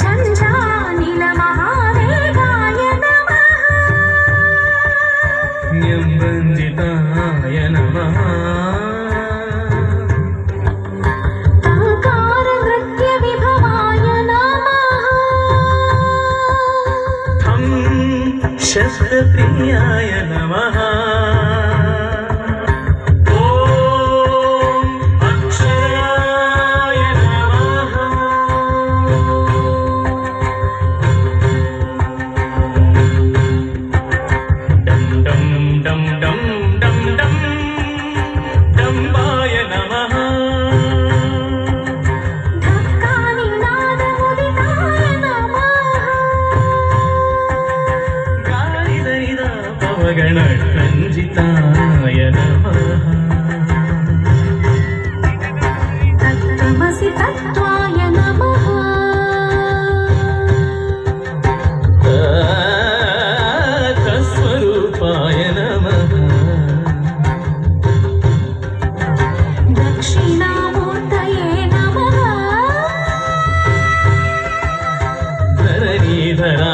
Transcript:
झञ्झानिलमहावेगाय नमः न्यम्बञ्जिताय नमः टङ्कारनृत्यविभवाय नमः थं शब्दप्रियाय नमः गणरञ्जिताय नमः तत्त्वमसि तत्त्वाय नमः तत्स्वरूपाय नमः दक्षिणामूर्तये नमः धरणीधरा